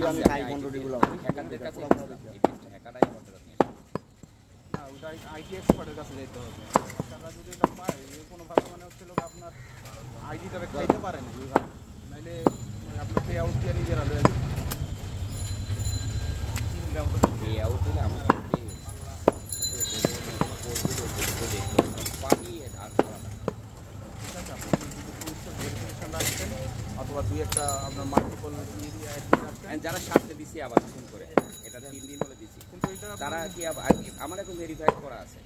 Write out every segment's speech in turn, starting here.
করলে আমি খাই কোয়ান্টিটিগুলো হ্যাকারদের কাছে এই পেজটা হ্যাকাররাই করতে পারে না ওটা আইটি এক্সপার্টের কাছে যেতে হবে। তারা যদি এটা পায় কোনোভাবে মানে হচ্ছে লোক আপনার আইডিটাকে খাইতে পারে না এইভাবে, নাহলে আপনার পে আউট দিয়ে নিজেরা লয়ে যাবে। পে আউট হলে আমার অথবা দুই একটা আপনার মাল্টিপল যারা সাথে দিছি আবার ফোন করে এটা 3 দিন হলে দিছি, কিন্তু এটা তারা কি আবার আমার এখন ভেরিফাই করা আছে,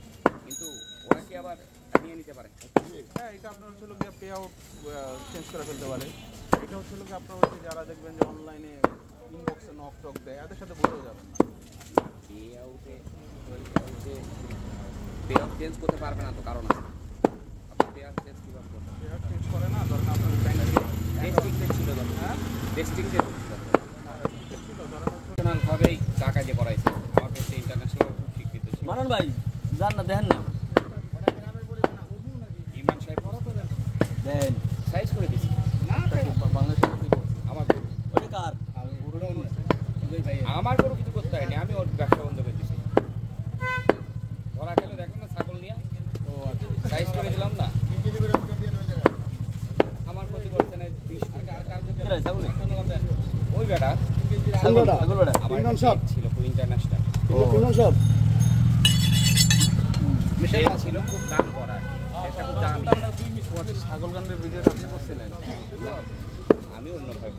কিন্তু ওরা কি আবার নিয়ে নিতে পারে? হ্যাঁ, এটা আপনার হচ্ছে লোক পে আউট চেঞ্জ করে ফেলতে পারে। এটা হচ্ছে লোক আপনার হচ্ছে যারা দেখবেন যে অনলাইনে ইনবক্সে নক টক দেয় এদের সাথে বোঝাও যাবেন না। পে আউটে পে আউট চেঞ্জ করতে পারবে না তো, কারণ আছে আপনি পে আউট চেঞ্জ কীভাবে করবেন? পে আউট চেঞ্জ করে না, ধরেন আপনার ব্যাংকে রেস্ট্রিক্টেড ছিল, হ্যাঁ রেস্ট্রিক্টেড ছিল, ধরেন হচ্ছে ভাবেই টাকা যে করাইছে আমার কাছে ইন্টারন্যাশনাল খুব স্বীকৃত ছিল। মানন ভাই যান না দেখেন না ইমান সাহেব দেন সাইজ করে দিছি বাংলাদেশে আমার ওটা কার আমার কোনো কিছু করতে হয়নি, আমি ওর ব্যবসা বন্ধ করে দিছি। ধরা খেলে দেখেন না ছাগল নিয়ে সাইজ করে দিলাম না, আমার ক্ষতি করছে না 20 ওই বেটা আমার ছিল খুব ইন্টারন্যাশনাল ছিল, খুব দাম করা এটা খুব দামি। ছাগল গান্ডের ভিডিও আপনি করছিলেন, আমি অন্য ভাবে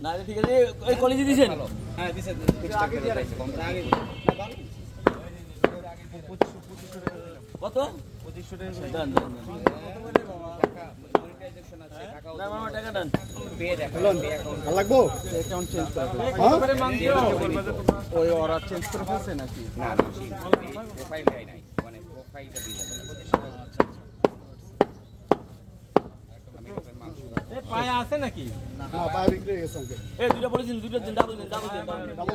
না ঠিক আছে ওই কলেজে দিয়েছেন হ্যাঁ দিছে আগে দিয়ে রাখছে কম আগে কত 2500 টাকা দেন টাকা মনিটাইজেশন আছে, টাকাও টাকা দেন পে দেখা পে অ্যাকাউন্ট লাগবো অ্যাকাউন্ট চেঞ্জ করে ওই ওরা চেঞ্জ করে ফেলছে নাকি? না না প্রোফাইল দেয় নাই, মানে প্রোফাইলটা দিয়ে দেবে। পায়া আছে নাকি? না পায়ে বিক্রি হয়ে গেছে অঙ্কে এই দুইটা বলেছেন দুইটা দিন ডাবল দিন ডাবল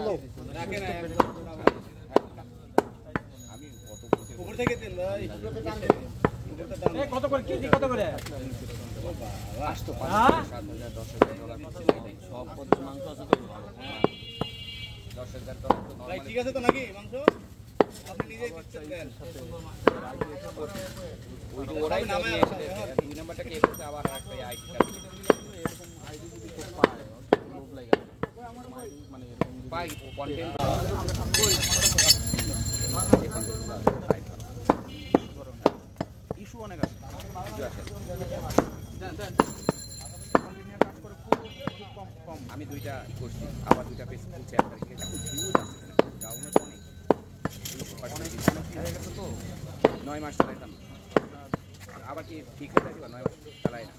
দাও রাখে না আমি কত উপর থেকে দেন ভাই কত করে কেজি কত করে? আসতো 5000 $10,000 সব পদ মাংস আছে $10,000 ভাই ঠিক আছে তো নাকি মাংস আপনি নিজেই দিচ্ছেন দেন ওই যে ওরাই নামে আছে 2 নাম্বারটা কে করতে আবার একটা আইডি কার্ড এরকম আইডি যদি কেউ পায় লোভ লাগে মানে পাই কন্টেন্ট ইস্যু অনেক আছে। আমি দুইটা করছি, আবার দুইটা পেজ খুলছি, একটা এটা খুব ভিউজ আছে, ডাউনে তো অনেক হয়ে গেছে তো 9 মাস চালাইতাম, আবার কি ঠিক হয়ে যাবে 9 মাস চালাই না।